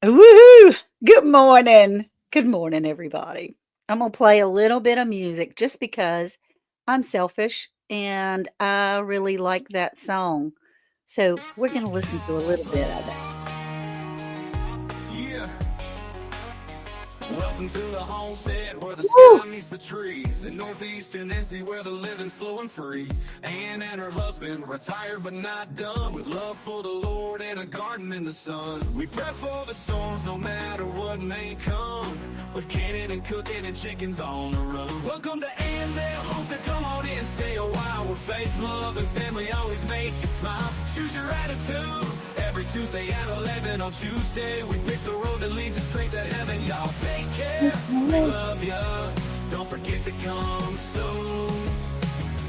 Woohoo! Good morning. Good morning, everybody. I'm going to play a little bit of music just because I'm selfish and I really like that song. So we're going to listen to a little bit of it. Yeah. Welcome to the homestead where the Woo! sky meets the trees. In northeastern NC where the living's slow and free. Ann and her husband, retired but not done. With love for the Lord and a garden in the sun. We prep for the storms no matter what may come. With canning and cooking and chickens on the run. Welcome to Annandale Homestead, come on in, stay a while. Where faith, love, and family always make you smile. Choose your attitude. Every Tuesday at 11 on Tuesday, we pick the road that leads us straight to heaven. Y'all take care, we love ya. Don't forget to come soon.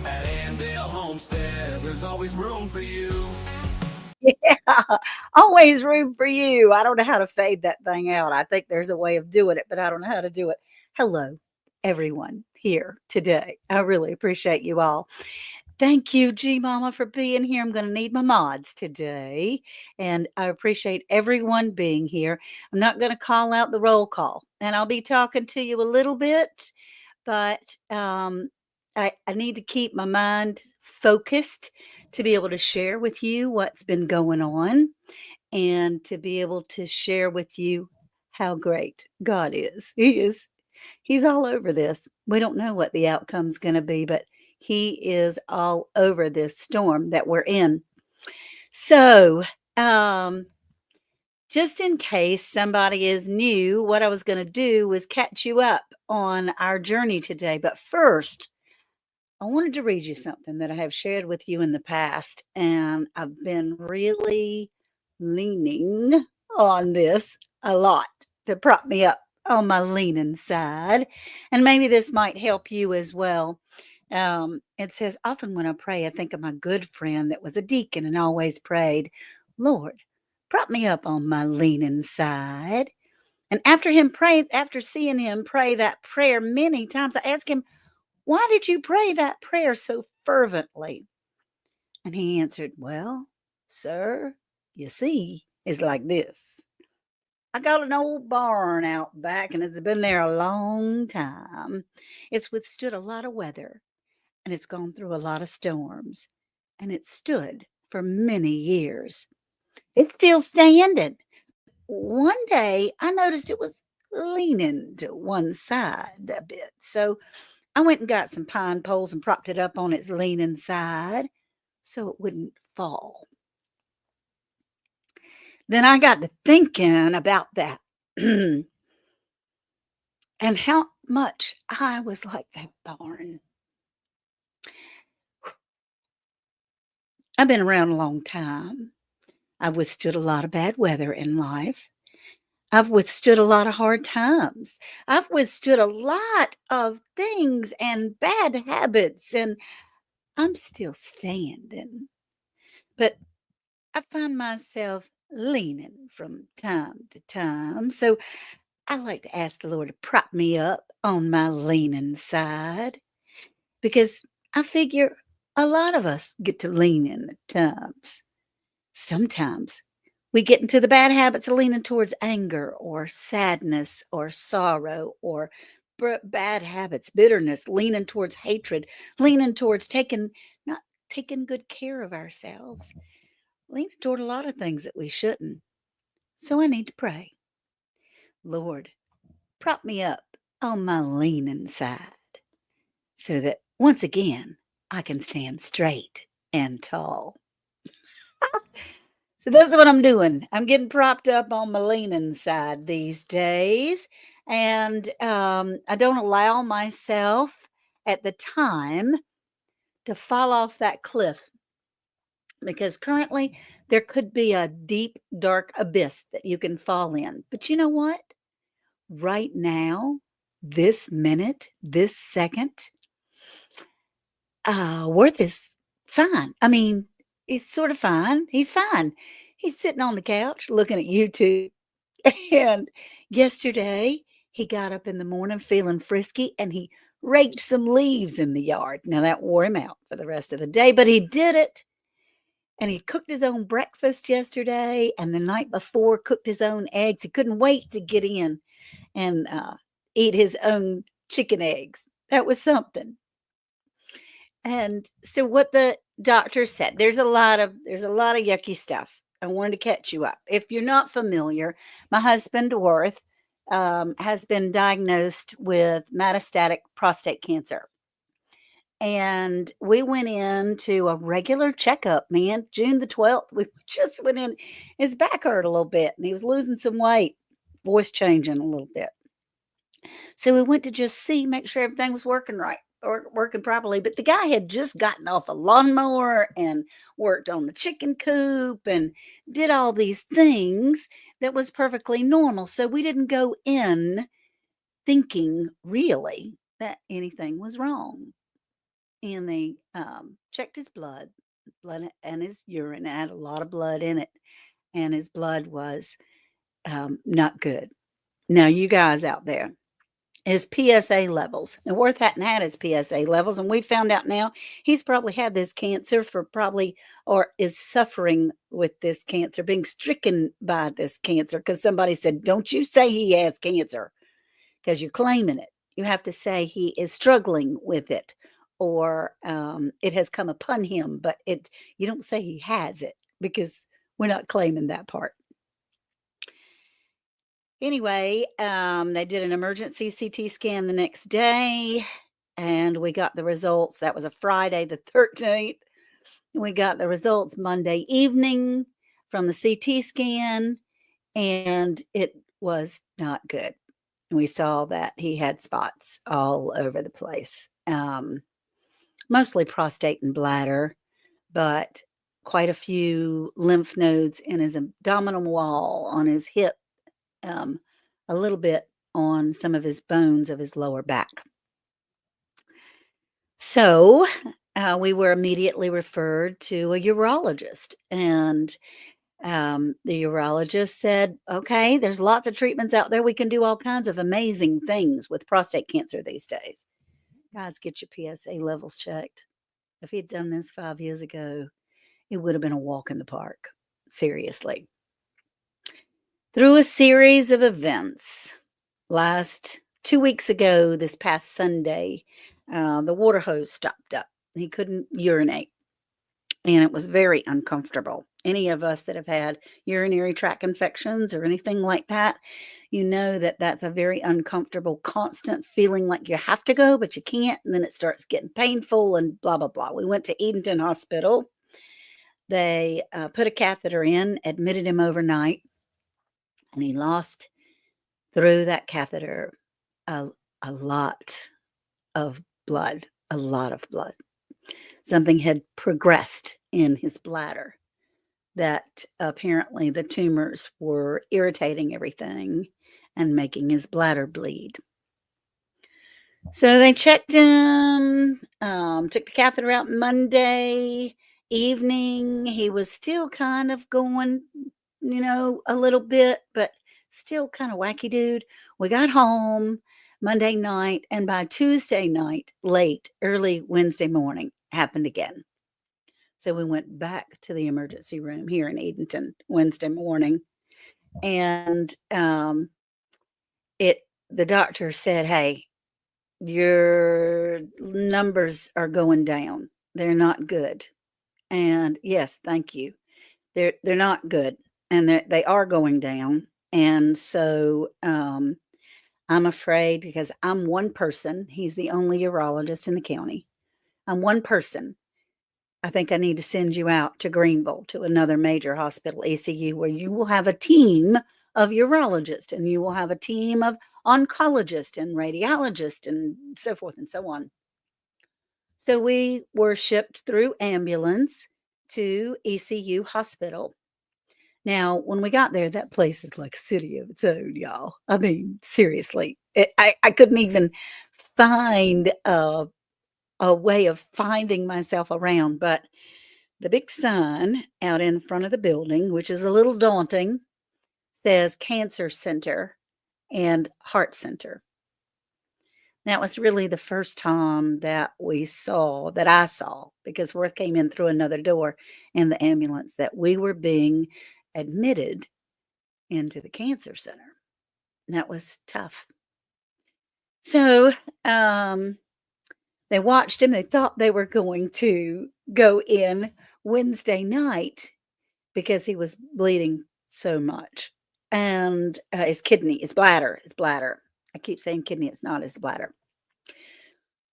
At Andale Homestead, there's always room for you. Yeah, always room for you. I don't know how to fade that thing out. I think there's a way of doing it, but I don't know how to do it. Hello, everyone here today. I really appreciate you all. Thank you, G Mama, for being here. I'm going to need my mods today, and I appreciate everyone being here. I'm not going to call out the roll call, and I'll be talking to you a little bit, but I need to keep my mind focused to be able to share with you what's been going on and to be able to share with you how great God is. He's all over this. We don't know what the outcome's going to be, but he is all over this storm that we're in. So, just in case somebody is new, what I was going to do was catch you up on our journey today. But first, I wanted to read you something that I have shared with you in the past, and I've been really leaning on this a lot to prop me up on my leaning side. And maybe this might help you as well. It says, often when I pray, I think of my good friend that was a deacon and always prayed, Lord, prop me up on my leaning side. And after seeing him pray that prayer many times, I asked him, why did you pray that prayer so fervently? And he answered, well, sir, you see, it's like this. I got an old barn out back and it's been there a long time. It's withstood a lot of weather and it's gone through a lot of storms and it stood for many years. It's still standing. One day I noticed it was leaning to one side a bit. So I went and got some pine poles and propped it up on its leaning side so it wouldn't fall. Then I got to thinking about that and how much I was like that barn. I've been around a long time. I've withstood a lot of bad weather in life. I've withstood a lot of hard times. I've withstood a lot of things and bad habits, and I'm still standing. But I find myself leaning from time to time. So I like to ask the Lord to prop me up on my leaning side because I figure a lot of us get to lean in at times. Sometimes we get into the bad habits of leaning towards anger or sadness or sorrow or bad habits, bitterness, leaning towards hatred, leaning towards not taking good care of ourselves, leaning toward a lot of things that we shouldn't. So I need to pray. Lord, prop me up on my leaning side so that once again I can stand straight and tall. So that's what I'm doing. I'm getting propped up on my leaning side these days. And I don't allow myself at the time to fall off that cliff because currently there could be a deep, dark abyss that you can fall in. But you know what? Right now, this minute, this second, Worth is fine. I mean, he's sort of fine. He's fine. He's sitting on the couch looking at YouTube. And yesterday, he got up in the morning feeling frisky and he raked some leaves in the yard. Now, that wore him out for the rest of the day, but he did it. And he cooked his own breakfast yesterday, and the night before cooked his own eggs. He couldn't wait to get in and eat his own chicken eggs. That was something. And so what the doctor said, there's a lot of yucky stuff. I wanted to catch you up. If you're not familiar, my husband Worth has been diagnosed with metastatic prostate cancer. And we went in to a regular checkup, man. June the 12th, we just went in. His back hurt a little bit and he was losing some weight, voice changing a little bit. So we went to just see, make sure everything was working right or working properly. But the guy had just gotten off a lawnmower and worked on the chicken coop and did all these things that was perfectly normal. So we didn't go in thinking really that anything was wrong. And they checked his blood and his urine. It had a lot of blood in it, and his blood was not good. Now, you guys out there, his PSA levels. Now, Worth hadn't had his PSA levels, and we found out now he's probably had this cancer or is suffering with this cancer, being stricken by this cancer, because somebody said, "Don't you say he has cancer, because you're claiming it." You have to say he is struggling with it, or it has come upon him, but you don't say he has it, because we're not claiming that part. Anyway, they did an emergency CT scan the next day, and we got the results. That was a Friday, the 13th. We got the results Monday evening from the CT scan, and it was not good. We saw that he had spots all over the place, mostly prostate and bladder, but quite a few lymph nodes in his abdominal wall, on his hip, um, a little bit on some of his bones of his lower back. So we were immediately referred to a urologist, and the urologist said, "Okay, there's lots of treatments out there. We can do all kinds of amazing things with prostate cancer these days. Guys, get your PSA levels checked." If he'd done this 5 years ago, it would have been a walk in the park. Seriously. Through a series of events, last 2 weeks ago, this past Sunday, the water hose stopped up. He couldn't urinate, and it was very uncomfortable. Any of us that have had urinary tract infections or anything like that, you know that that's a very uncomfortable, constant feeling like you have to go, but you can't. And then it starts getting painful and blah, blah, blah. We went to Edenton Hospital. They put a catheter in, admitted him overnight, and he lost through that catheter a, a lot of blood, a lot of blood. Something had progressed in his bladder, that apparently the tumors were irritating everything and making his bladder bleed. So they checked him, took the catheter out Monday evening. He was still kind of going, a little bit, but still kind of wacky dude. We got home Monday night, and by Tuesday night, early Wednesday morning, happened again. So we went back to the emergency room here in Edenton Wednesday morning, and the doctor said, "Hey, your numbers are going down. They're not good." And yes, thank you. They're not good, and they are going down. And so I'm afraid, because I'm one person. He's the only urologist in the county. I'm one person. I think I need to send you out to Greenville to another major hospital, ECU, where you will have a team of urologists, and you will have a team of oncologists and radiologists and so forth and so on. So we were shipped through ambulance to ECU Hospital. Now, when we got there, that place is like a city of its own, y'all. I mean, seriously, I couldn't even find a way of finding myself around, but the big sign out in front of the building, which is a little daunting, says Cancer Center and Heart Center. That was really the first time that I saw, because Worth came in through another door in the ambulance, that we were being admitted into the cancer center. And that was tough. So, um, they watched him. They thought they were going to go in Wednesday night because he was bleeding so much. And his bladder. I keep saying kidney, it's not his bladder.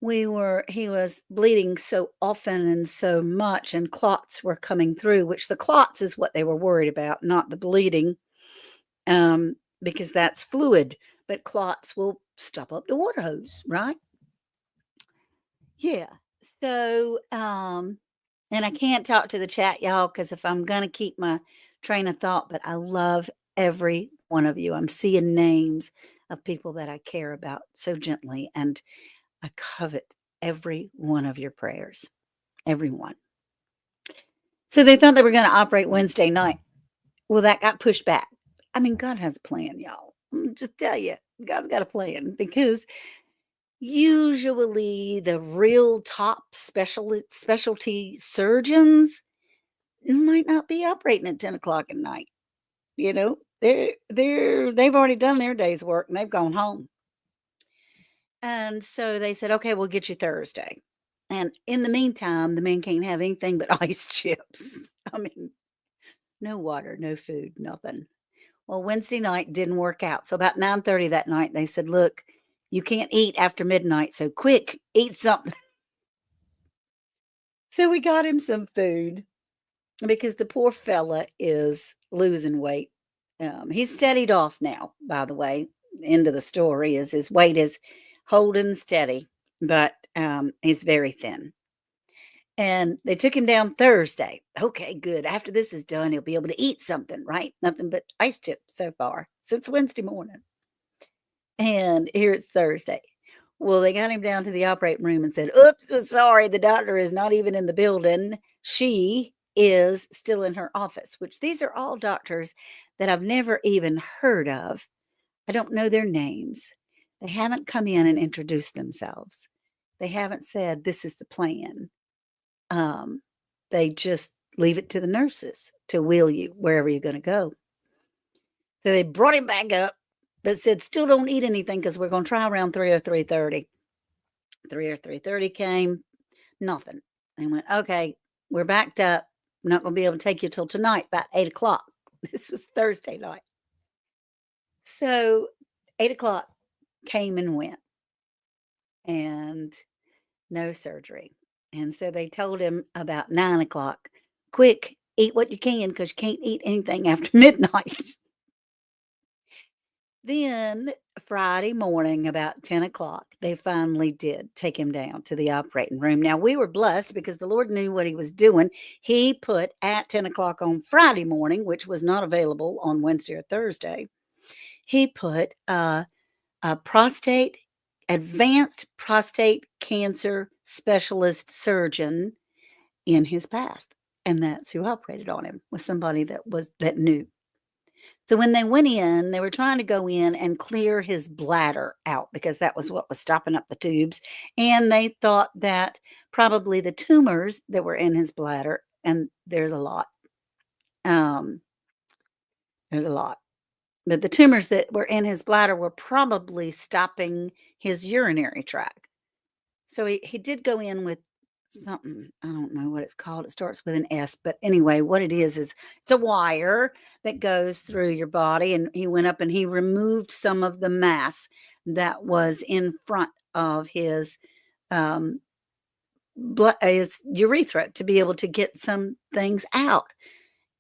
He was bleeding so often and so much, and clots were coming through, which the clots is what they were worried about, not the bleeding, because that's fluid, but clots will stop up the water hose, right? Yeah. So, and I can't talk to the chat, y'all, because if I'm gonna keep my train of thought, but I love every one of you. I'm seeing names of people that I care about so gently, and I covet every one of your prayers. Everyone. So they thought they were gonna operate Wednesday night. Well, that got pushed back. I mean, God has a plan, y'all. I'm just tell you, God's got a plan, because usually the real top specialty surgeons might not be operating at 10 o'clock at night. You know, they've already done their day's work and they've gone home. And so they said, okay, we'll get you Thursday. And in the meantime, the man can't have anything but ice chips. I mean, no water, no food, nothing. Well, Wednesday night didn't work out. So about 9:30 that night, they said, look, you can't eat after midnight. So quick, eat something. So we got him some food, because the poor fella is losing weight. He's steadied off now, by the way. The end of the story is his weight is holding steady, but he's very thin. And they took him down Thursday. Okay, good. After this is done, he'll be able to eat something, right? Nothing but ice chips so far since Wednesday morning. And here it's Thursday. Well, they got him down to the operating room and said, oops, sorry, the doctor is not even in the building. She is still in her office, which these are all doctors that I've never even heard of. I don't know their names. They haven't come in and introduced themselves. They haven't said, this is the plan. Um, they just leave it to the nurses to wheel you wherever you're going to go. So they brought him back up, but said, still don't eat anything because we're going to try around 3 or 3:30. 3 or 3:30 came, nothing. They went, okay, we're backed up. I'm not going to be able to take you till tonight, about 8 o'clock. This was Thursday night. So 8 o'clock came and went, and no surgery. And so they told him about 9 o'clock, quick, eat what you can because you can't eat anything after midnight. Then Friday morning, about 10 o'clock, they finally did take him down to the operating room. Now, we were blessed because the Lord knew what he was doing. He put at 10 o'clock on Friday morning, which was not available on Wednesday or Thursday, he put a advanced prostate cancer specialist surgeon in his path. And that's who operated on him, was somebody that knew. So when they went in, they were trying to go in and clear his bladder out because that was what was stopping up the tubes. And they thought that probably the tumors that were in his bladder, and there's a lot, um, there's a lot, but the tumors that were in his bladder were probably stopping his urinary tract. So he did go in with something, I don't know what it's called. It starts with an S, but anyway, what it is it's a wire that goes through your body, and he went up and he removed some of the mass that was in front of his his urethra to be able to get some things out.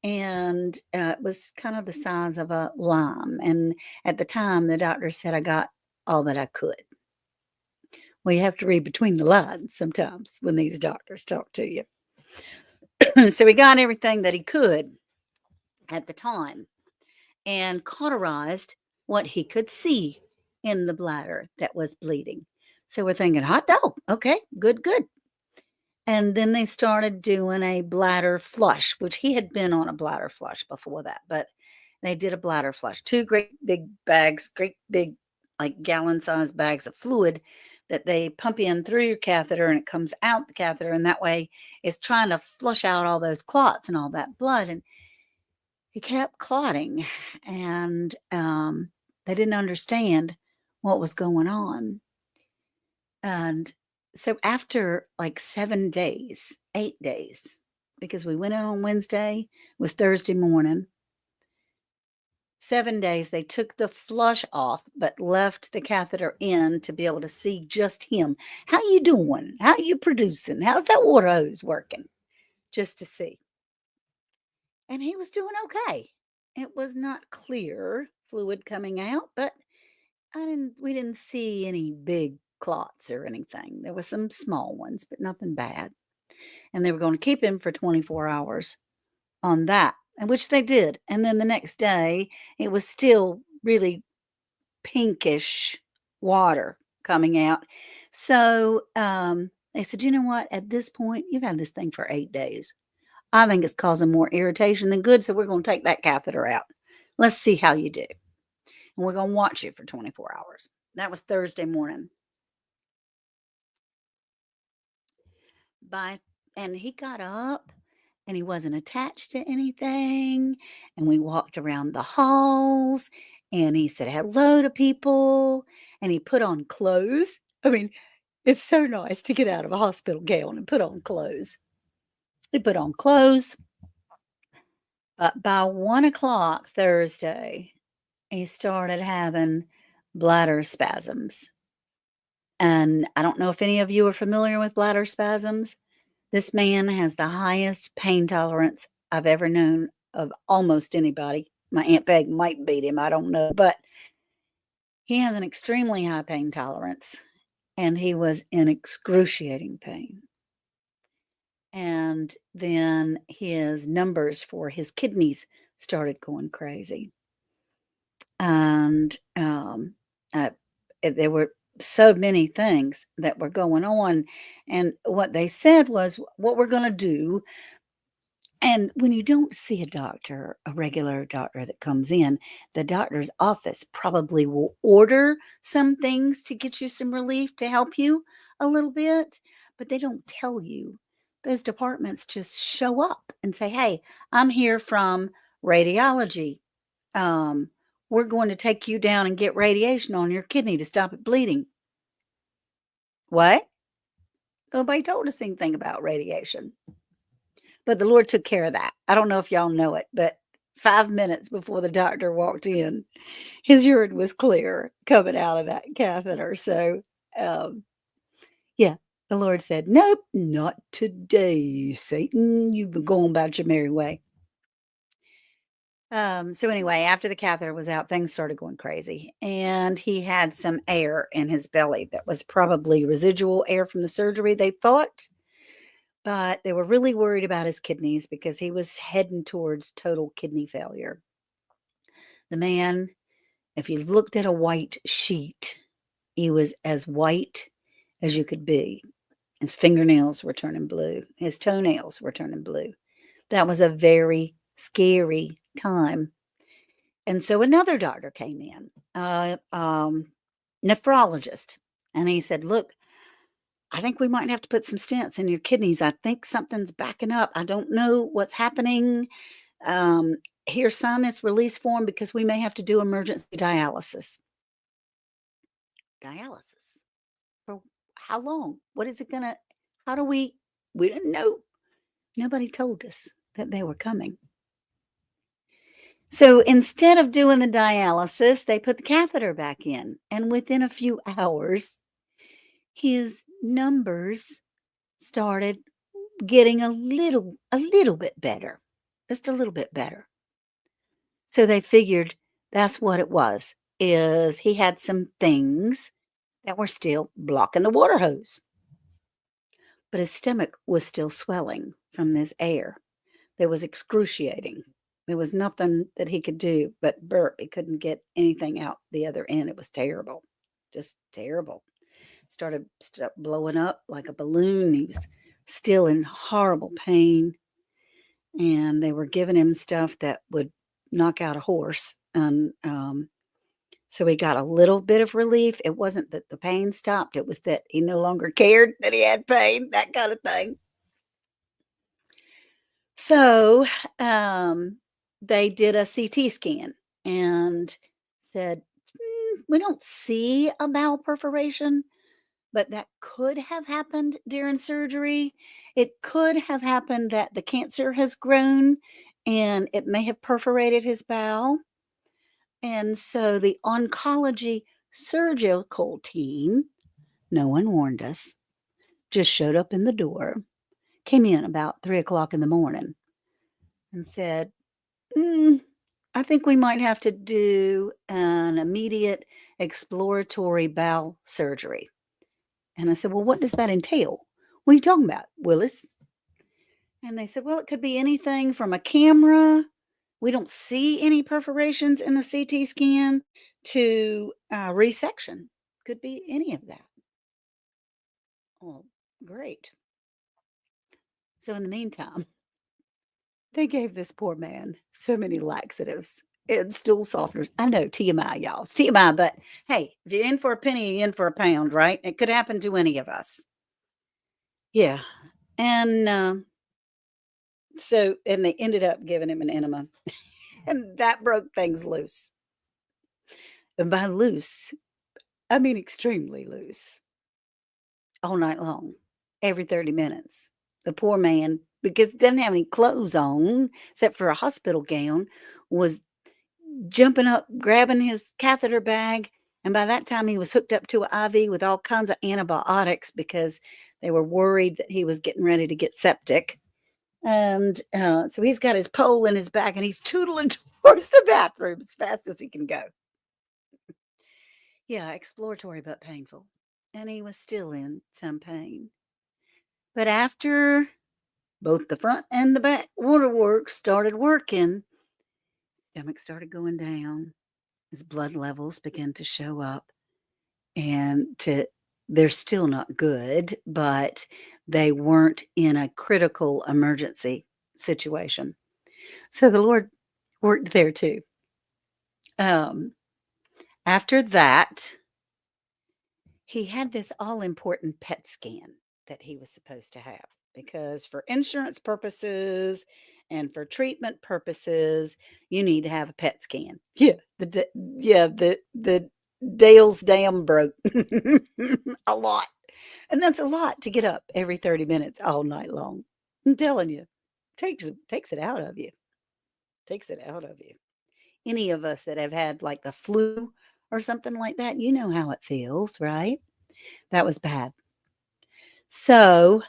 And it was kind of the size of a lime. And at the time, the doctor said I got all that I could. Well, you have to read between the lines sometimes when these doctors talk to you. So he got everything that he could at the time and cauterized what he could see in the bladder that was bleeding. So we're thinking, hot dog. Okay, good, good. And then they started doing a bladder flush, which he had been on a bladder flush before that, but they did a bladder flush. Two great big bags, great big, like gallon-sized bags of fluid that they pump in through your catheter and it comes out the catheter. And that way it's trying to flush out all those clots and all that blood. And he kept clotting and they didn't understand what was going on. And so after like 7 days, 8 days, because we went in on Wednesday, it was Thursday morning. 7 days, they took the flush off, but left the catheter in to be able to see just him. How you doing? How you producing? How's that water hose working? Just to see. And he was doing okay. It was not clear fluid coming out, but we didn't see any big clots or anything. There were some small ones, but nothing bad. And they were going to keep him for 24 hours on that, and which they did. And then the next day, it was still really pinkish water coming out. So they said, you know what? At this point, you've had this thing for 8 days. I think it's causing more irritation than good. So we're going to take that catheter out. Let's see how you do. And we're going to watch you for 24 hours. That was Thursday morning. And he got up and he wasn't attached to anything. And we walked around the halls and he said hello to people and he put on clothes. I mean, it's so nice to get out of a hospital gown and put on clothes. He put on clothes. But by 1 o'clock Thursday, he started having bladder spasms. And I don't know if any of you are familiar with bladder spasms. This man has the highest pain tolerance I've ever known of almost anybody. My Aunt Peg might beat him, I don't know. But he has an extremely high pain tolerance, and he was in excruciating pain. And then his numbers for his kidneys started going crazy. And there were so many things that were going on. And what they said was, what we're going to do. And when you don't see a regular doctor that comes in, the doctor's office probably will order some things to get you some relief to help you a little bit, but they don't tell you. Those departments just show up and say, hey, I'm here from radiology. We're going to take you down and get radiation on your kidney to stop it bleeding. What? Nobody told us anything about radiation. But the Lord took care of that. I don't know if y'all know it, but 5 minutes before the doctor walked in, his urine was clear coming out of that catheter. So, yeah, the Lord said, nope, not today, Satan. You've been going about your merry way. So anyway, after the catheter was out, things started going crazy. And he had some air in his belly that was probably residual air from the surgery, they thought. But they were really worried about his kidneys because he was heading towards total kidney failure. The man, if you looked at a white sheet, he was as white as you could be. His fingernails were turning blue. His toenails were turning blue. That was a very scary time. And so another doctor came in, nephrologist, and he said, look, I think we might have to put some stents in your kidneys. I think something's backing up. I don't know what's happening. Here, sign this release form because we may have to do emergency dialysis. Dialysis? For how long? What is it gonna, how do we didn't know. Nobody told us that they were coming. So instead of doing the dialysis, they put the catheter back in. And within a few hours, his numbers started getting a little bit better, just a little bit better. So they figured that's what it was, is he had some things that were still blocking the water hose. But his stomach was still swelling from this air. That was excruciating. There was nothing that he could do but burp. He couldn't get anything out the other end. It was terrible, just terrible. Started blowing up like a balloon. He was still in horrible pain. And they were giving him stuff that would knock out a horse. And So he got a little bit of relief. It wasn't that the pain stopped, it was that he no longer cared that he had pain, that kind of thing. So, they did a CT scan and said, we don't see a bowel perforation, but that could have happened during surgery. It could have happened that the cancer has grown and it may have perforated his bowel. And so the oncology surgical team, no one warned us, just showed up in the door, came in about 3 o'clock in the morning and said, "Mm, I think we might have to do an immediate exploratory bowel surgery." And I said, "Well, what does that entail? What are you talking about, Willis?" And they said, "Well, it could be anything from a camera. We don't see any perforations in the CT scan to resection. Could be any of that." Oh, great. So in the meantime, they gave this poor man so many laxatives and stool softeners. I know TMI, y'all. It's TMI, but hey, if you're in for a penny, you're in for a pound, right? It could happen to any of us. Yeah. And and they ended up giving him an enema, and that broke things loose. And by loose, I mean extremely loose, all night long, every 30 minutes. The poor man, because he didn't have any clothes on except for a hospital gown, was jumping up, grabbing his catheter bag, and by that time, he was hooked up to an IV with all kinds of antibiotics because they were worried that he was getting ready to get septic. And so he's got his pole in his back and he's tootling towards the bathroom as fast as he can go. Yeah, exploratory but painful. And he was still in some pain. But after both the front and the back waterworks started working, stomach started going down, his blood levels began to show up, and they're still not good, but they weren't in a critical emergency situation. So the Lord worked there too. Um, After that, he had this all important PET scan that he was supposed to have because for insurance purposes and for treatment purposes, you need to have a PET scan. Yeah, the Dale's dam broke a lot. And that's a lot to get up every 30 minutes all night long. I'm telling you, takes it out of you. Takes it out of you. Any of us that have had like the flu or something like that, you know how it feels, right? That was bad. So,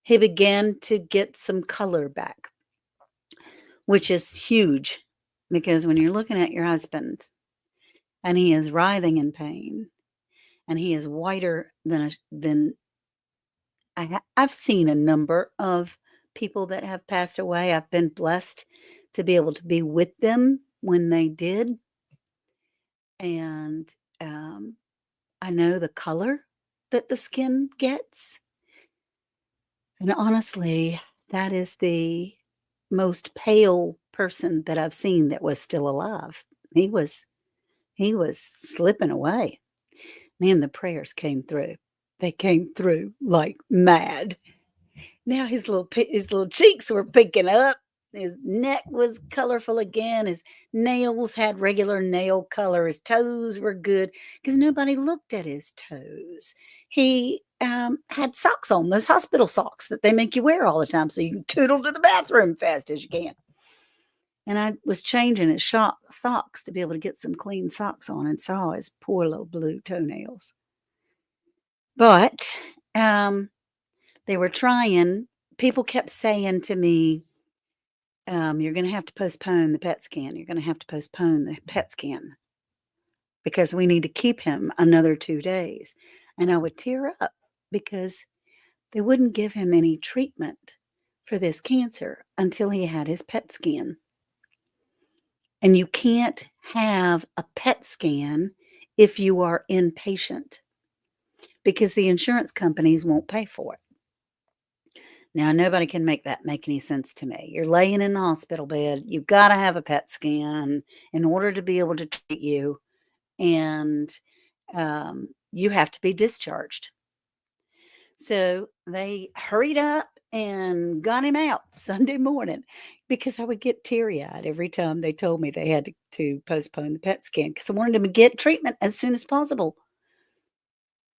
he began to get some color back, which is huge because when you're looking at your husband and he is writhing in pain and he is whiter than I've seen a number of people that have passed away. I've been blessed to be able to be with them when they did, and I know the color that the skin gets. And honestly, that is the most pale person that I've seen that was still alive. He was he was slipping away. Man, the prayers came through. They came through like mad. Now his little cheeks were picking up. His neck was colorful again. His nails had regular nail color. His toes were good because nobody looked at his toes. He had socks on, those hospital socks that they make you wear all the time so you can tootle to the bathroom fast as you can. And I was changing his socks to be able to get some clean socks on and saw his poor little blue toenails. But they were trying. People kept saying to me, "You're going to have to postpone the PET scan. You're going to have to postpone the PET scan because we need to keep him another 2 days." And I would tear up because they wouldn't give him any treatment for this cancer until he had his PET scan. And you can't have a PET scan if you are inpatient because the insurance companies won't pay for it. Now, nobody can make that make any sense to me. You're laying in the hospital bed, you've gotta have a PET scan in order to be able to treat you, and, you have to be discharged. So, they hurried up and got him out Sunday morning because I would get teary-eyed every time they told me they had to postpone the PET scan because I wanted him to get treatment as soon as possible.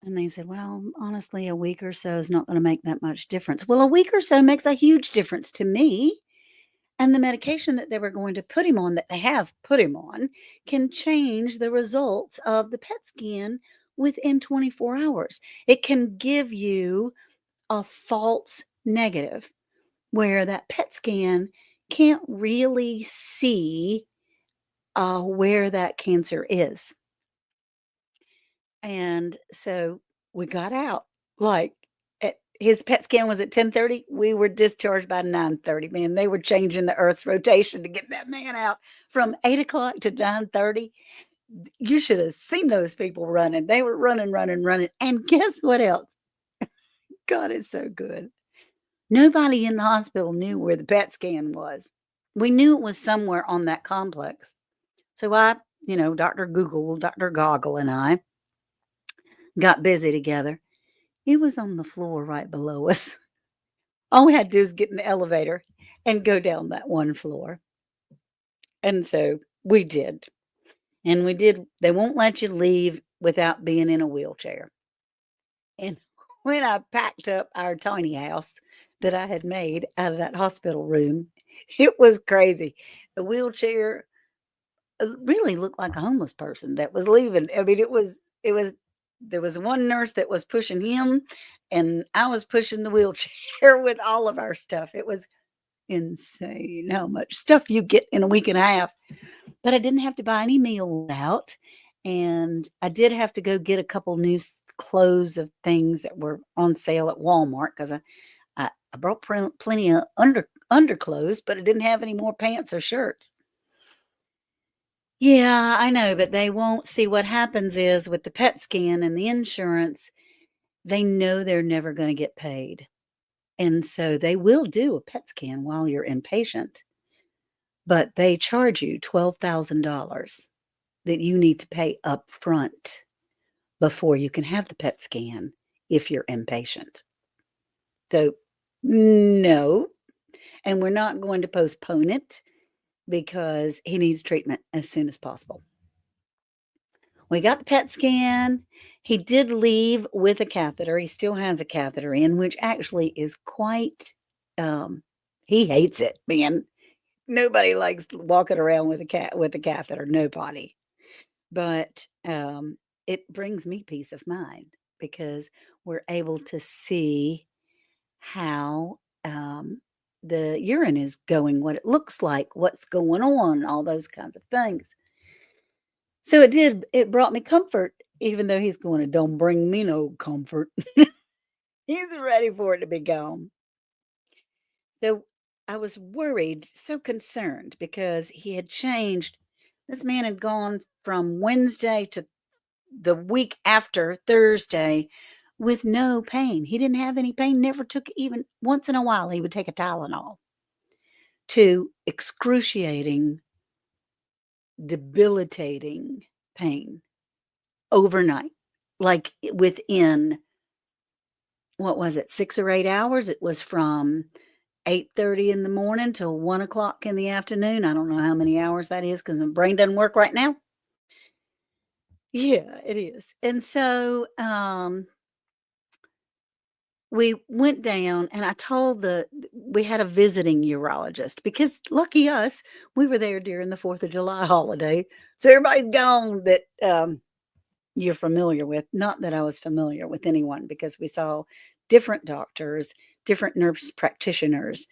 And they said, "Well, honestly, a week or so is not gonna make that much difference." Well, a week or so makes a huge difference to me, and the medication that they were going to put him on, that they have put him on, can change the results of the PET scan within 24 hours. It can give you a false negative where that PET scan can't really see, where that cancer is. And so we got out, like, at his PET scan was at 10:30, we were discharged by 9:30, man, they were changing the Earth's rotation to get that man out from 8 o'clock to 9:30. You should have seen those people running. They were running, running, running, and guess what else? God is so good. Nobody in the hospital knew where the PET scan was. We knew it was somewhere on that complex. So Dr. Google, Dr. Goggle, and I got busy together. It was on the floor right below us. All we had to do is get in the elevator and go down that one floor. And so we did. And we did. They won't let you leave without being in a wheelchair. And when I packed up our tiny house that I had made out of that hospital room, it was crazy. The wheelchair really looked like a homeless person that was leaving. I mean, it was there was one nurse that was pushing him, and I was pushing the wheelchair with all of our stuff. It was insane how much stuff you get in a week and a half. But I didn't have to buy any meals out, and I did have to go get a couple new clothes of things that were on sale at Walmart because I brought plenty of underclothes, but I didn't have any more pants or shirts. Yeah, I know, but they won't see what happens is with the PET scan and the insurance, they know they're never gonna get paid, and so they will do a PET scan while you're inpatient, but they charge you $12,000 that you need to pay upfront before you can have the PET scan if you're inpatient. So, no, and we're not going to postpone it because he needs treatment as soon as possible. We got the PET scan. He did leave with a catheter. He still has a catheter in, which actually is quite, um, he hates it, man. Nobody likes walking around with a catheter, nobody. But, it brings me peace of mind because we're able to see how, the urine is going, what it looks like, what's going on, all those kinds of things. So it brought me comfort, even though he's going, "It don't bring me no comfort." He's ready for it to be gone. So I was worried, so concerned because he had changed. This man had gone from Wednesday to the week after Thursday with no pain. He didn't have any pain, never took, even once in a while, he would take a Tylenol, to excruciating, debilitating pain overnight. Like within, what was it, 6 or 8 hours? It was from 8:30 in the morning till 1 o'clock in the afternoon. I don't know how many hours that is because my brain doesn't work right now. Yeah, it is. And so, we went down and I told we had a visiting urologist because lucky us, we were there during the 4th of July holiday. So everybody's gone that, you're familiar with. Not that I was familiar with anyone because we saw different doctors, different nurse practitioners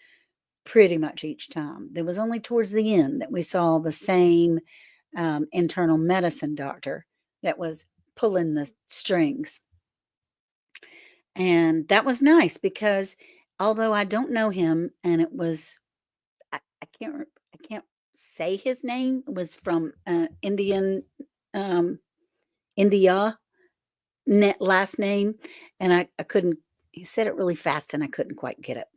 pretty much each time. There was only towards the end that we saw the same, internal medicine doctor that was pulling the strings. And that was nice because although I don't know him and it was I can't say his name, it was from, um, India last name, and I couldn't he said it really fast and I couldn't quite get it.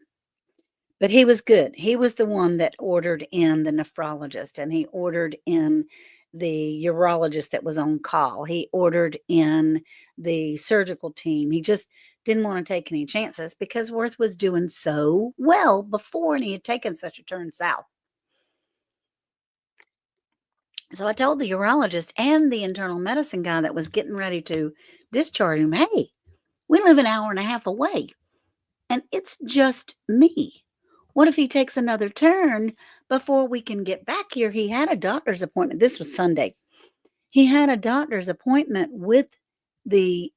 But he was good. He was the one that ordered in the nephrologist, and he ordered in the urologist that was on call. He ordered in the surgical team. He just didn't want to take any chances because Worth was doing so well before and he had taken such a turn south. So I told the urologist and the internal medicine guy that was getting ready to discharge him, hey, we live an hour and a half away and it's just me. What if he takes another turn before we can get back here? He had a doctor's appointment. This was Sunday. He had a doctor's appointment with the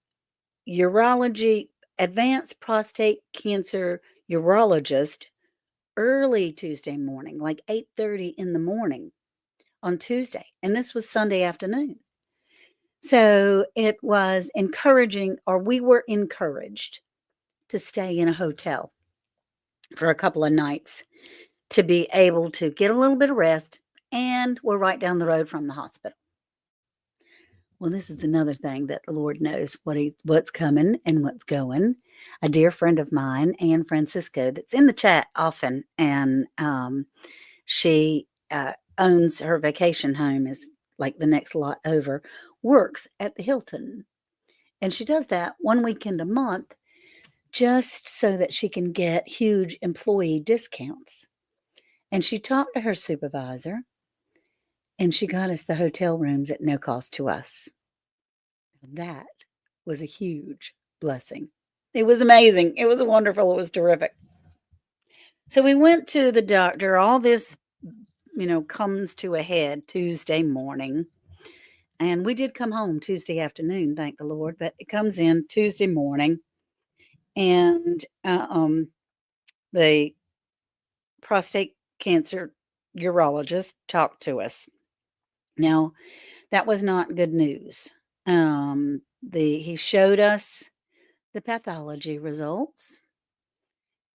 urology, advanced prostate cancer urologist early Tuesday morning, like 8:30 in the morning on Tuesday. And this was Sunday afternoon. So it was encouraging, or we were encouraged to stay in a hotel for a couple of nights to be able to get a little bit of rest. And we're right down the road from the hospital. Well, this is another thing that the Lord knows what's coming and what's going. A dear friend of mine, Ann Francisco, that's in the chat often, and she owns her vacation home is like the next lot over, works at the Hilton, and she does that one weekend a month just so that she can get huge employee discounts. And she talked to her supervisor, and she got us the hotel rooms at no cost to us. That was a huge blessing. It was amazing. It was wonderful. It was terrific. So we went to the doctor. All this, comes to a head Tuesday morning. And we did come home Tuesday afternoon, thank the Lord, but it comes in Tuesday morning. And the prostate cancer urologist talked to us. Now, that was not good news. He showed us the pathology results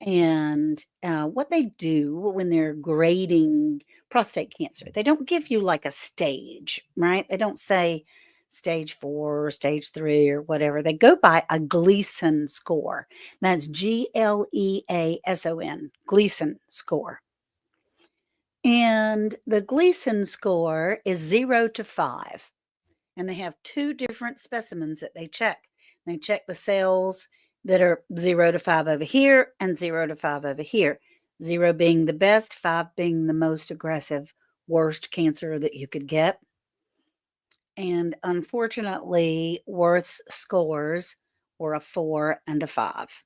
and what they do when they're grading prostate cancer. They don't give you like a stage, right? They don't say stage 4 or stage 3 or whatever. They go by a Gleason score. That's Gleason, Gleason score. And the Gleason score is 0 to 5. And they have two different specimens that they check. They check the cells that are 0 to 5 over here and 0 to 5 over here. 0 being the best, 5 being the most aggressive, worst cancer that you could get. And unfortunately, Worth's scores were a 4 and a 5.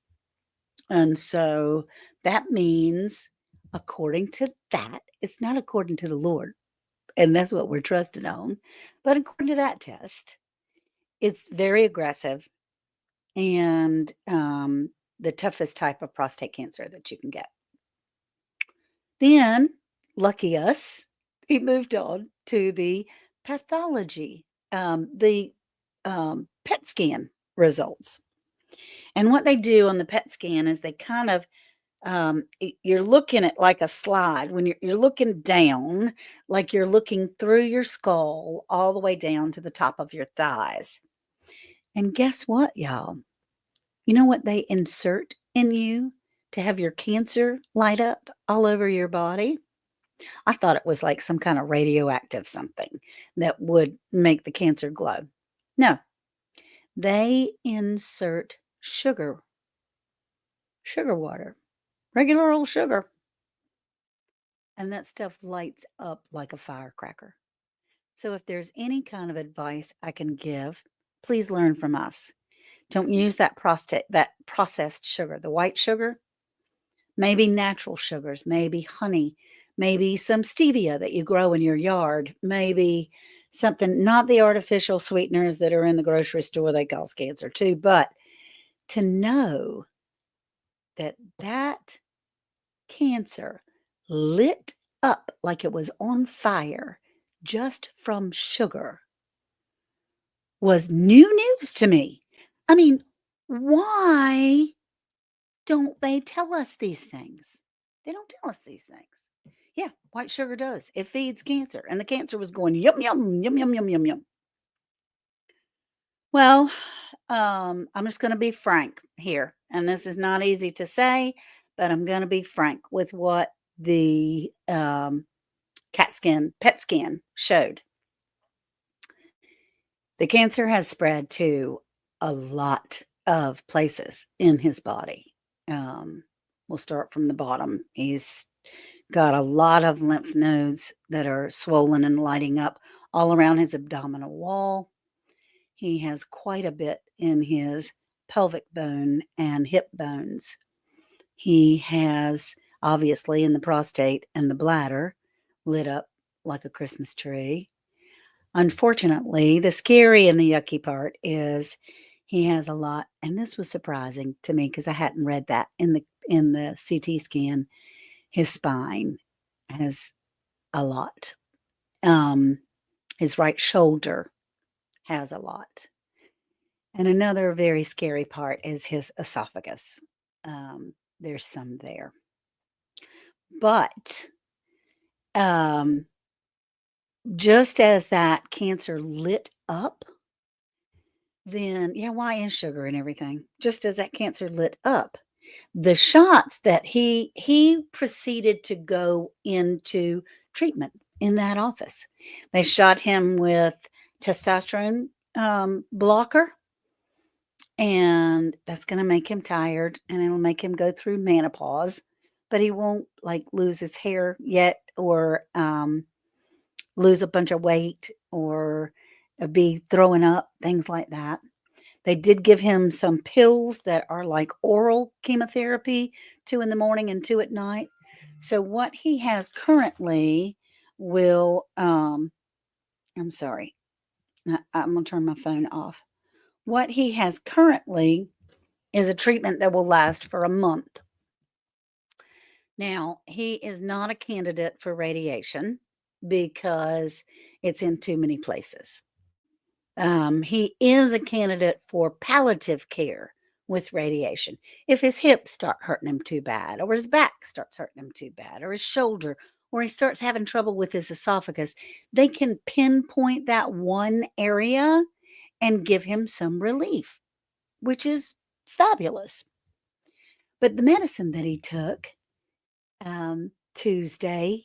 And so that means, according to that, it's not according to the Lord, and that's what we're trusting on. But according to that test, it's very aggressive and the toughest type of prostate cancer that you can get. Then, lucky us, he moved on to the pathology, the PET scan results. And what they do on the PET scan is they kind of you're looking at like a slide when you're looking down, like you're looking through your skull all the way down to the top of your thighs. And guess what, y'all? You know what they insert in you to have your cancer light up all over your body? I thought it was like some kind of radioactive something that would make the cancer glow. No, they insert sugar water, regular old sugar. And that stuff lights up like a firecracker. So if there's any kind of advice I can give, please learn from us. Don't use that processed sugar, the white sugar, maybe natural sugars, maybe honey, maybe some stevia that you grow in your yard, maybe something, not the artificial sweeteners that are in the grocery store, they cause cancer too, but to know that that cancer lit up like it was on fire just from sugar was new news to me. I mean, why don't they tell us these things? They don't tell us these things. Yeah, white sugar does. It feeds cancer. And the cancer was going yum, yum, yum, yum, yum, yum, yum. Well, I'm just going to be frank here. And this is not easy to say, but I'm going to be frank with what the PET scan showed. The cancer has spread to a lot of places in his body. Um, we'll start from the bottom. He's got a lot of lymph nodes that are swollen and lighting up all around his abdominal wall. He has quite a bit in his pelvic bone and hip bones. He has, obviously, in the prostate and the bladder, lit up like a Christmas tree. Unfortunately, the scary and the yucky part is he has a lot, and this was surprising to me because I hadn't read that in the CT scan. His spine has a lot. His right shoulder has a lot. And another very scary part is his esophagus. There's some there. But um, just as that cancer lit up, then, yeah, why is sugar and everything? Just as that cancer lit up, the shots that he proceeded to go into treatment in that office. They shot him with testosterone blocker, and that's going to make him tired, and it'll make him go through menopause, but he won't like lose his hair yet, or lose a bunch of weight, or be throwing up, things like that. They did give him some pills that are like oral chemotherapy, 2 in the morning and 2 at night. So what he has currently will, I'm sorry, I'm going to turn my phone off. What he has currently is a treatment that will last for a month. Now, he is not a candidate for radiation because it's in too many places. He is a candidate for palliative care with radiation. If his hips start hurting him too bad, or his back starts hurting him too bad, or his shoulder, or he starts having trouble with his esophagus, they can pinpoint that one area and give him some relief, which is fabulous. But the medicine that he took Tuesday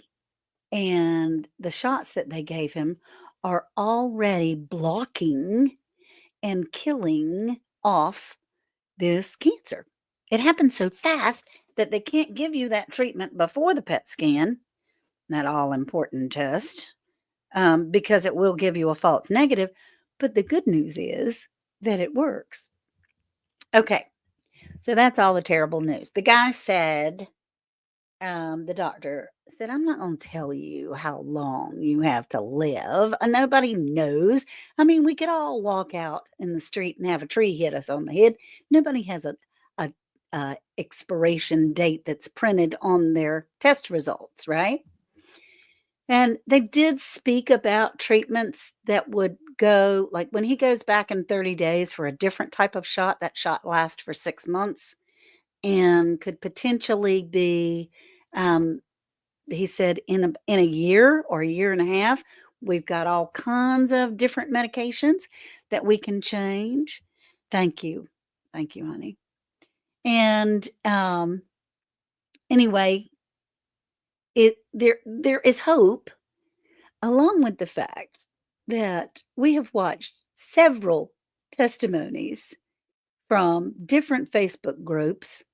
and the shots that they gave him are already blocking and killing off this cancer. It happens so fast that they can't give you that treatment before the PET scan, that all important test, because it will give you a false negative. But the good news is that it works. Okay, so that's all the terrible news. The guy said, the doctor said, I'm not going to tell you how long you have to live. Nobody knows. I mean, we could all walk out in the street and have a tree hit us on the head. Nobody has a expiration date that's printed on their test results, right? And they did speak about treatments that would go, like when he goes back in 30 days for a different type of shot, that shot lasts for 6 months and could potentially be, um, he said, in a year or a year and a half, we've got all kinds of different medications that we can change. Thank you. Thank you, honey. And anyway, there is hope, along with the fact that we have watched several testimonies from different Facebook groups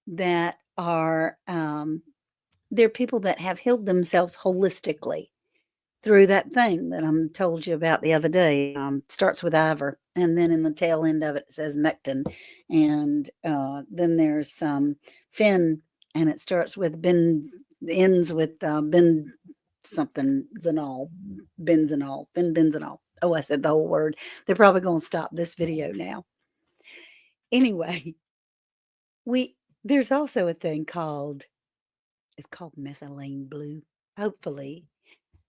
that are they're people that have healed themselves holistically through that thing that I told you about the other day. Starts with Ivor, and then in the tail end of it, it says Mectin, and then there's Finn, and it starts with Ben, ends with Ben something Zenol, Benzanol, Ben Benzanol. Oh, I said the whole word. They're probably going to stop this video now. Anyway, there's also a thing called, it's called methylene blue. Hopefully,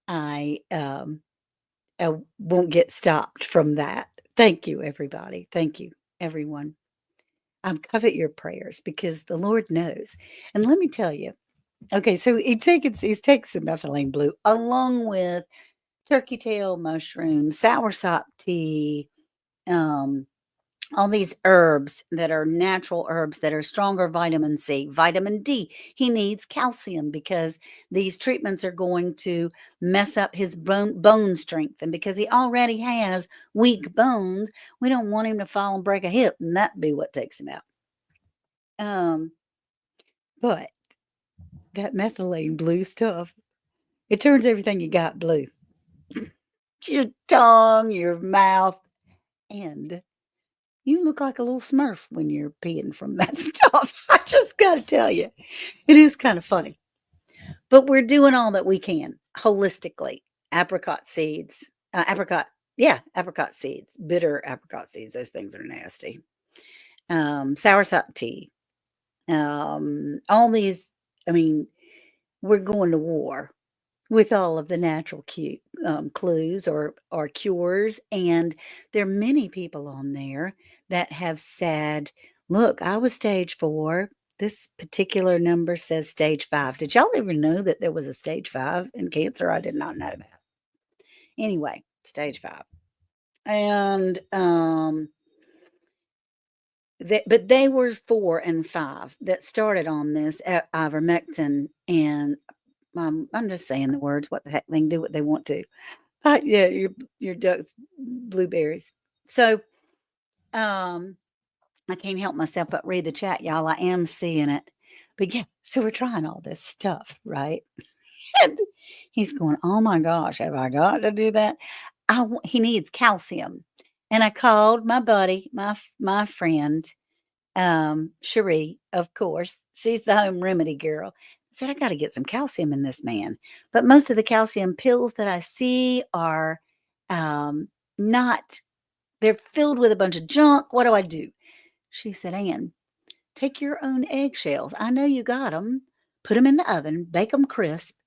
I won't get stopped from that. Thank you, everybody. Thank you, everyone. I covet your prayers because the Lord knows. And let me tell you, okay, so he's taking some methylene blue along with turkey tail mushroom, soursop tea, all these herbs that are natural herbs that are stronger vitamin C, vitamin D. He needs calcium because these treatments are going to mess up his bone strength. And because he already has weak bones, we don't want him to fall and break a hip, and that be what takes him out. Um, but that methylene blue stuff, it turns everything you got blue. Your tongue, your mouth, and you look like a little smurf when you're peeing from that stuff. I just got to tell you, it is kind of funny. But we're doing all that we can holistically. Apricot seeds, apricot seeds, bitter apricot seeds. Those things are nasty. Soursop tea. All these, I mean, we're going to war with all of the natural clues or cures. And there are many people on there that have said, look, I was stage 4. This particular number says stage 5. Did y'all ever know that there was a stage 5 in cancer? I did not know that. Anyway, stage 5. And but they were 4 and 5 that started on this ivermectin, and I'm just saying the words. What the heck? They can do what they want to. Yeah, your ducks, blueberries. So, I can't help myself but read the chat, y'all. I am seeing it, but yeah. So we're trying all this stuff, right? And he's going, "Oh my gosh, have I got to do that?" He needs calcium, and I called my buddy, my friend, Cherie, of course. She's the home remedy girl. I said, I got to get some calcium in this man. But most of the calcium pills that I see are not, they're filled with a bunch of junk. What do I do? She said, Ann, take your own eggshells. I know you got them. Put them in the oven, bake them crisp,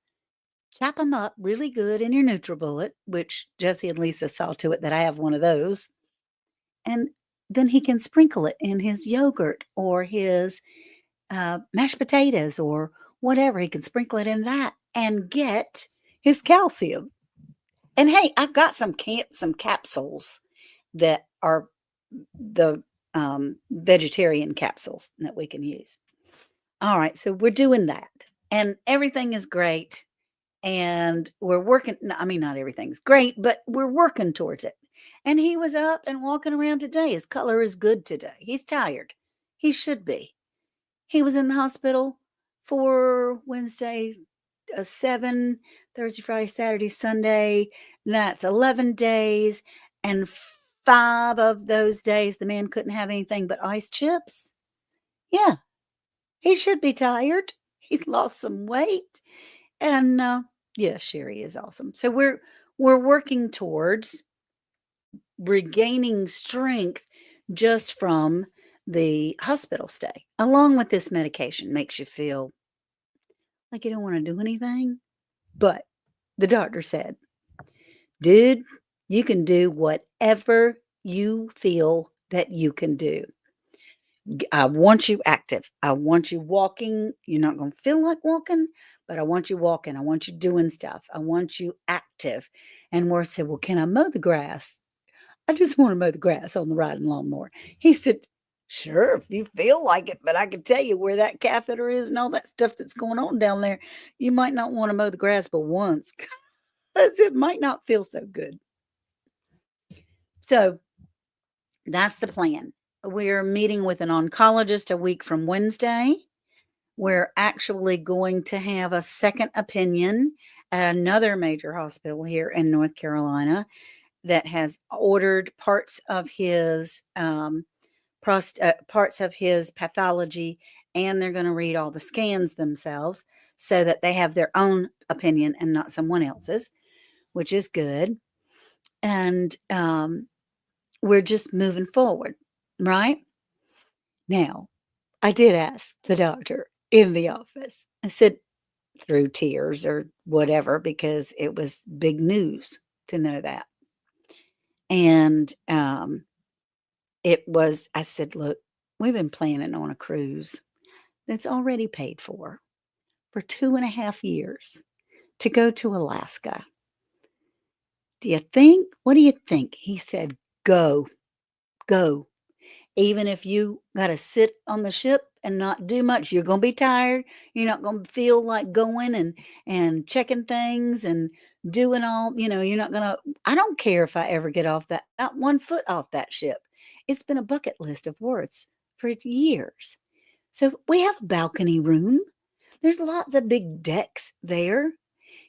chop them up really good in your NutriBullet, which Jesse and Lisa saw to it that I have one of those. And then he can sprinkle it in his yogurt or his mashed potatoes or whatever. He can sprinkle it in that and get his calcium. And hey, I've got some capsules that are the vegetarian capsules that we can use. All right, so we're doing that, and everything is great. And we're working, I mean, not everything's great, but we're working towards it. And he was up and walking around today. His color is good today. He's tired. He should be. He was in the hospital for Wednesday, 7, Thursday, Friday, Saturday, Sunday. That's 11 days. And 5 of those days, the man couldn't have anything but ice chips. Yeah, he should be tired. He's lost some weight. And yeah, Sherry is awesome. So we're working towards regaining strength just from the hospital stay, along with this medication. Makes you feel like you don't want to do anything. But the doctor said, dude, you can do whatever you feel that you can do. I want you active. I want you walking. You're not going to feel like walking, but I want you walking. I want you doing stuff. I want you active. And Morris said, well, can I mow the grass? I just want to mow the grass on the riding lawnmower. He said, sure, if you feel like it, but I can tell you where that catheter is and all that stuff that's going on down there. You might not want to mow the grass but once because it might not feel so good. So that's the plan. We're meeting with an oncologist a week from Wednesday. We're actually going to have a second opinion at another major hospital here in North Carolina that has ordered parts of his pathology, and they're going to read all the scans themselves so that they have their own opinion and not someone else's, which is good. And we're just moving forward, right? Now, I did ask the doctor in the office. I said, through tears or whatever, because it was big news to know that. And I said, look, we've been planning on a cruise that's already paid for 2.5 years to go to Alaska. What do you think? He said, go. Even if you got to sit on the ship and not do much, you're going to be tired. You're not going to feel like going and checking things and doing all, you're not going to I don't care if I ever get off that not 1 foot off that ship. It's been a bucket list of words for years. So we have a balcony room. There's lots of big decks there.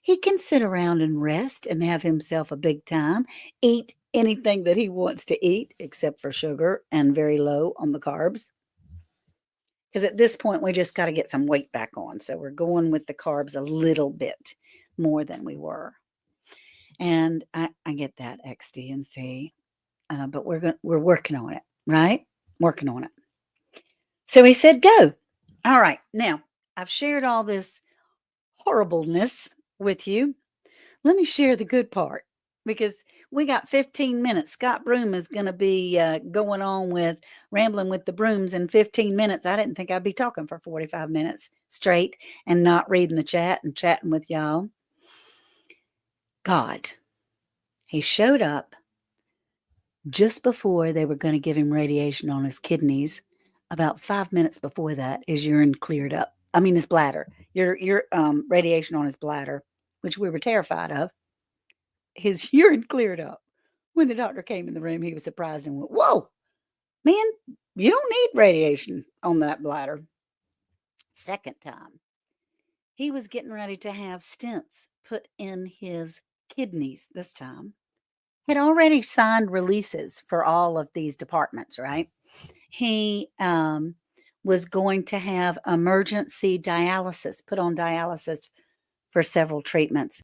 He can sit around and rest and have himself a big time, eat anything that he wants to eat, except for sugar and very low on the carbs. Because at this point, we just got to get some weight back on. So we're going with the carbs a little bit more than we were. And I get that XDMC, but we're working on it, right? Working on it. So he said, go. All right. Now, I've shared all this horribleness with you. Let me share the good part because we got 15 minutes. Scott Broom is going to be going on with rambling with the brooms in 15 minutes. I didn't think I'd be talking for 45 minutes straight and not reading the chat and chatting with y'all. God, he showed up just before they were going to give him radiation on his kidneys. About 5 minutes before that, his urine cleared up. I mean, his bladder. Your radiation on his bladder, which we were terrified of. His urine cleared up. When the doctor came in the room, he was surprised and went, "Whoa, man, you don't need radiation on that bladder." Second time, he was getting ready to have stents put in his kidneys this time. Had already signed releases for all of these departments, right? He was going to have emergency dialysis, put on dialysis for several treatments.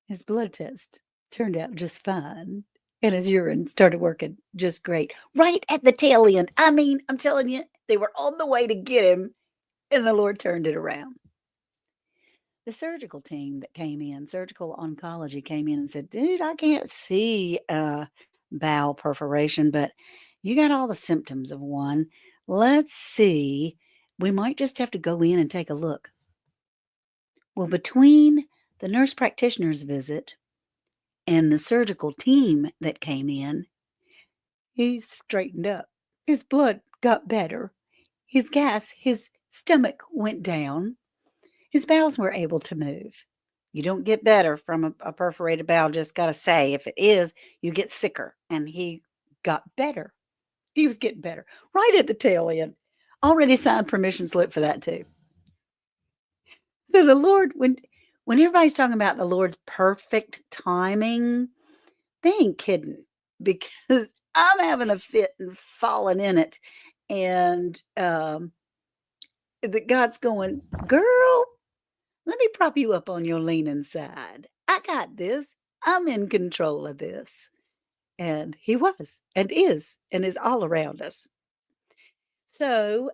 His blood test turned out just fine, and his urine started working just great. Right at the tail end. I mean, I'm telling you, they were on the way to get him, and the Lord turned it around. The surgical team that came in, surgical oncology came in and said, "Dude, I can't see bowel perforation, but you got all the symptoms of one. Let's see. We might just have to go in and take a look." Well, between the nurse practitioner's visit and the surgical team that came in, he straightened up. His blood got better. His stomach went down. His bowels were able to move. You don't get better from a perforated bowel, just got to say. If it is, you get sicker. And he got better. He was getting better right at the tail end. Already signed permission slip for that too. So the Lord, when everybody's talking about the Lord's perfect timing, they ain't kidding because I'm having a fit and falling in it. And God's going, "Girl, let me prop you up on your leaning side. I got this. I'm in control of this." And he was and is all around us. So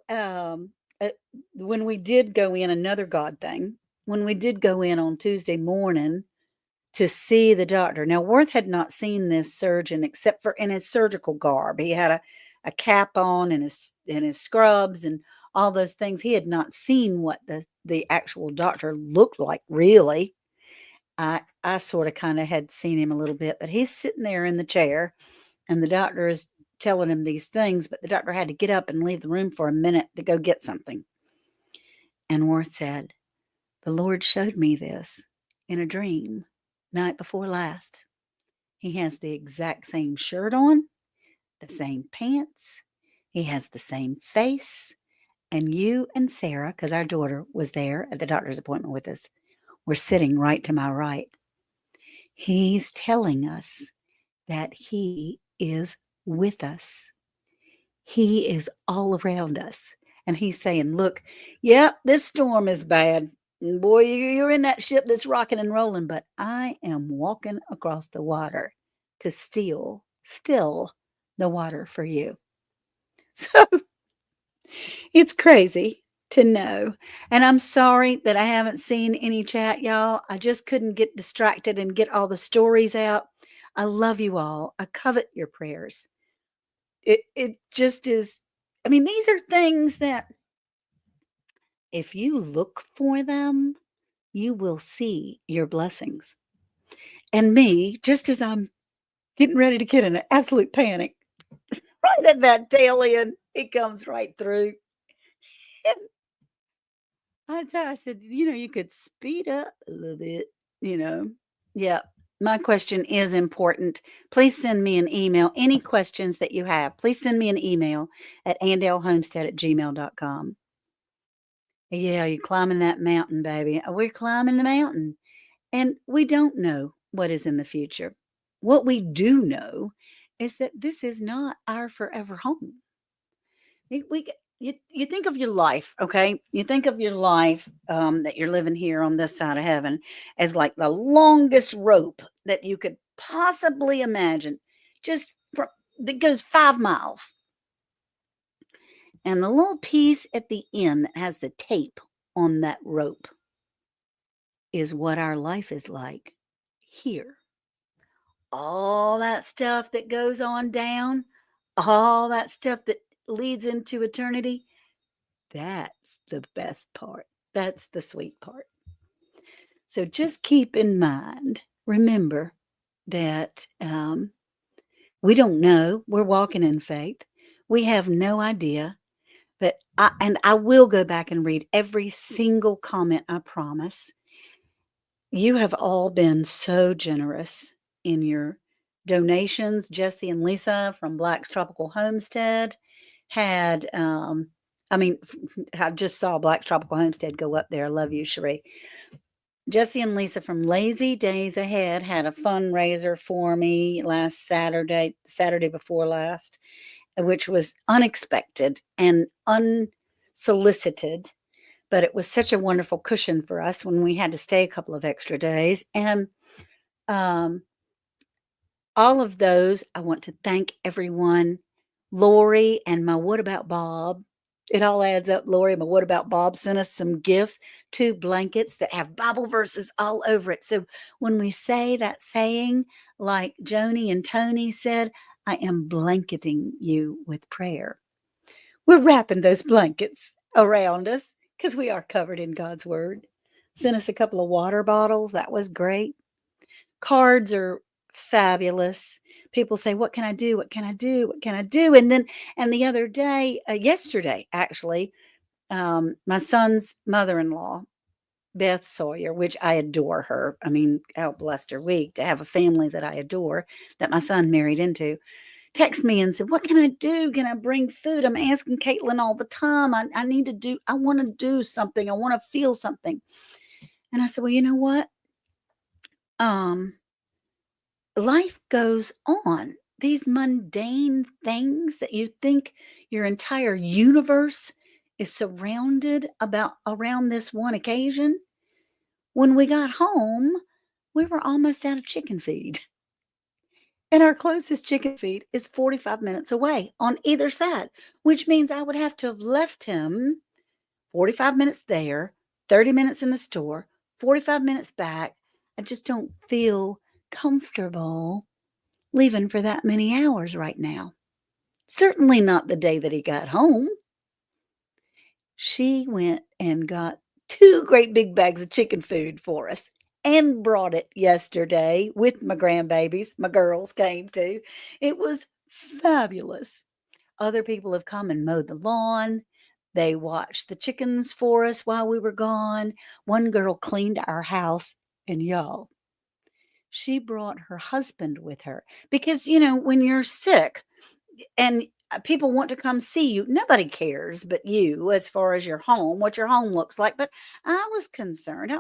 when we did go in, another God thing, when we did go in on Tuesday morning to see the doctor. Now, Worth had not seen this surgeon except for in his surgical garb. He had a cap on and his scrubs and all those things. He had not seen what the actual doctor looked like, really. I sort of kind of had seen him a little bit, but he's sitting there in the chair and the doctor is telling him these things, but the doctor had to get up and leave the room for a minute to go get something. And Worth said, "The Lord showed me this in a dream night before last. He has the exact same shirt on, the same pants. He has the same face. And you and Sarah, because our daughter was there at the doctor's appointment with us, were sitting right to my right. He's telling us that he is with us. He is all around us. And he's saying, look, yeah, this storm is bad. And boy, you're in that ship that's rocking and rolling, but I am walking across the water to still the water for you." So it's crazy to know. And I'm sorry that I haven't seen any chat, y'all. I just couldn't get distracted and get all the stories out. I love you all. I covet your prayers. It just is. I mean, these are things that if you look for them, you will see your blessings. And me, just as I'm getting ready to get in an absolute panic, right at that tail end. It comes right through. And I said, you could speed up a little bit, you know. Yeah. My question is important. Please send me an email. Any questions that you have, please send me an email at andellhomestead@gmail.com. Yeah, you're climbing that mountain, baby. We're climbing the mountain. And we don't know what is in the future. What we do know is that this is not our forever home. You think of your life, okay? You think of your life that you're living here on this side of heaven as like the longest rope that you could possibly imagine, just from, that goes 5 miles. And the little piece at the end that has the tape on that rope is what our life is like here. All that stuff that goes on down, all that stuff that leads into eternity, that's the best part. That's the sweet part. So just keep in mind, remember that we don't know. We're walking in faith. We have no idea. I will go back and read every single comment, I promise. You have all been so generous in your donations. Jesse and Lisa from Black's Tropical Homestead had, I mean, I just saw Black's Tropical Homestead go up there. I love you, Cherie. Jesse and Lisa from Lazy Days Ahead had a fundraiser for me last Saturday before last, which was unexpected and unsolicited, but it was such a wonderful cushion for us when we had to stay a couple of extra days. And um, all of those, I want to thank everyone. Lori and my What About Bob. It all adds up. Lori and my What About Bob sent us some gifts, 2 blankets that have Bible verses all over it. So when we say that saying, like Joni and Tony said, I am blanketing you with prayer. We're wrapping those blankets around us because we are covered in God's word. Sent us a couple of water bottles. That was great. Cards are fabulous. People say, "What can I do? What can I do? What can I do?" And the other day, yesterday actually, my son's mother-in-law, Beth Sawyer, which I adore her. I mean, how blessed her week to have a family that I adore, that my son married into, text me and said, "What can I do? Can I bring food? I'm asking Caitlin all the time. I need to do, I want to do something. I want to feel something." And I said, "Well, you know what? Um, life goes on. These mundane things that you think your entire universe is surrounded about around this one occasion. When we got home, we were almost out of chicken feed. And our closest chicken feed is 45 minutes away on either side, which means I would have to have left him 45 minutes there, 30 minutes in the store, 45 minutes back. I just don't feel comfortable leaving for that many hours right now. Certainly not the day that he got home. She went and got 2 great big bags of chicken food for us and brought it yesterday with my grandbabies. My girls came too. It was fabulous. Other people have come and mowed the lawn. They watched the chickens for us while we were gone. One girl cleaned our house, and y'all, she brought her husband with her because, when you're sick and people want to come see you, nobody cares but you as far as your home, what your home looks like. But I was concerned.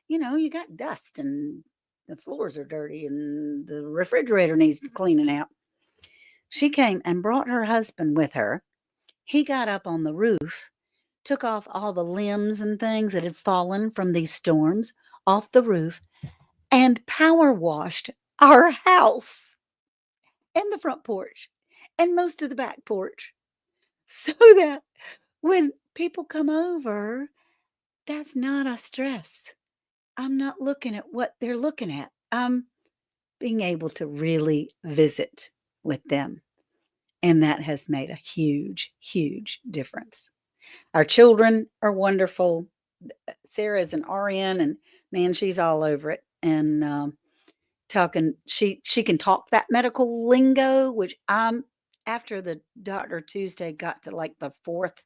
You got dust and the floors are dirty and the refrigerator needs cleaning out. She came and brought her husband with her. He got up on the roof, took off all the limbs and things that had fallen from these storms off the roof, and power washed our house and the front porch and most of the back porch so that when people come over, that's not a stress. I'm not looking at what they're looking at. I'm being able to really visit with them. And that has made a huge, huge difference. Our children are wonderful. Sarah is an RN, and man, she's all over it. And talking, she can talk that medical lingo, which I'm after the doctor Tuesday got to like the fourth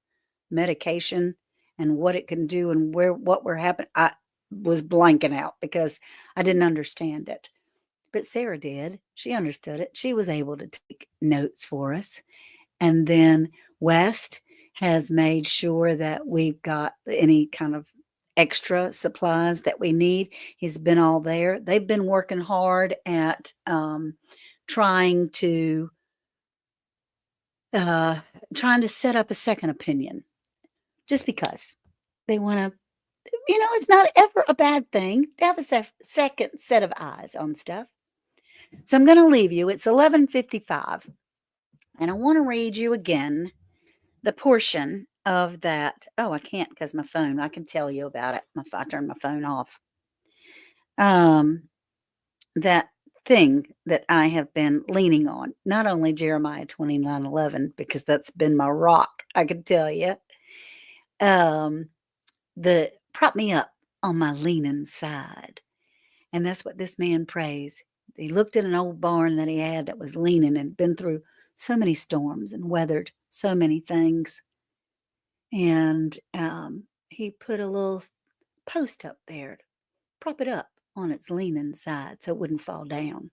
medication and what it can do and what were happening, I was blanking out because I didn't understand it. But Sarah did. She understood it. She was able to take notes for us. And then West has made sure that we've got any kind of extra supplies that we need. He's been all there. They've been working hard at trying to uh, trying to set up a second opinion, just because they want to. It's not ever a bad thing to have a second set of eyes on stuff. So I'm going to leave you. It's 11:55, and I want to read you again the portion of that. Oh, I can't because my phone. I can tell you about it. I turned my phone off. Um, that thing that I have been leaning on, not only Jeremiah 29:11, because that's been my rock. I can tell you. Um, the prop me up on my leaning side, and that's what this man prays. He looked at an old barn that he had that was leaning and been through so many storms and weathered so many things. And he put a little post up there to prop it up on its leaning side so it wouldn't fall down.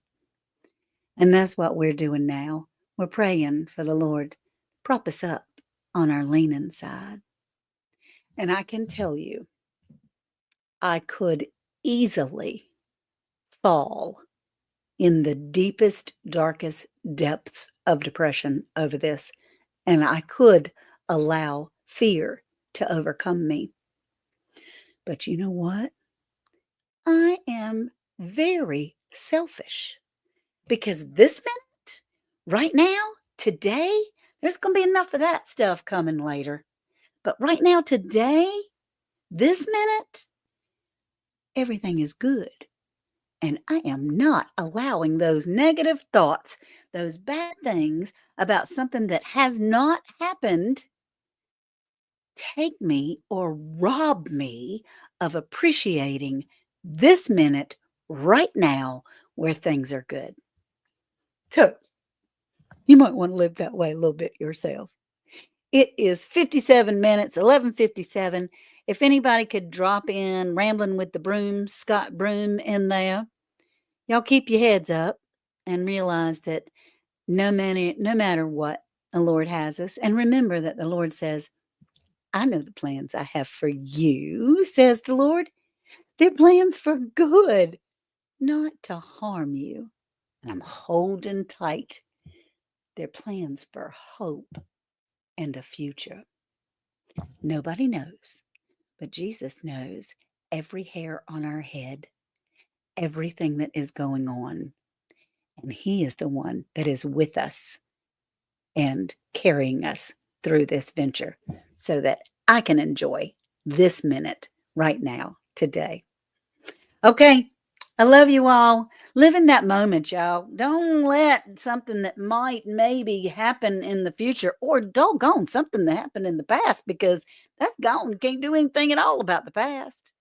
And that's what we're doing now. We're praying for the Lord to prop us up on our leaning side. And I can tell you, I could easily fall in the deepest, darkest depths of depression over this, and I could allow fear to overcome me. But you know what? I am very selfish because this minute, right now, today, there's going to be enough of that stuff coming later. But right now, today, this minute, everything is good. And I am not allowing those negative thoughts, those bad things about something that has not happened, take me or rob me of appreciating this minute right now where things are good. So you might want to live that way a little bit yourself. It is 57 minutes, 11:57. If anybody could drop in Rambling with the Broom, Scott Broom in there, y'all keep your heads up and realize that no matter what, the Lord has us. And remember that the Lord says, I know the plans I have for you, says the Lord. They're plans for good, not to harm you. And I'm holding tight. They're plans for hope and a future. Nobody knows, but Jesus knows every hair on our head, everything that is going on. And He is the one that is with us and carrying us through this venture so that I can enjoy this minute right now, today. Okay. I love you all. Live in that moment, y'all. Don't let something that might maybe happen in the future or doggone something that happened in the past, because that's gone. You can't do anything at all about the past.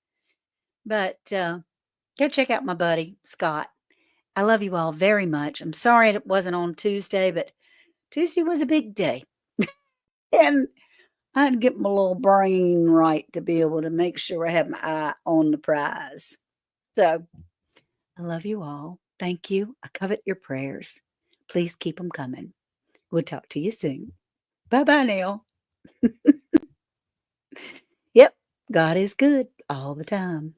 But go check out my buddy, Scott. I love you all very much. I'm sorry it wasn't on Tuesday, but Tuesday was a big day. And I had to get my little brain right to be able to make sure I have my eye on the prize. So I love you all. Thank you. I covet your prayers. Please keep them coming. We'll talk to you soon. Bye bye now. Yep, God is good all the time.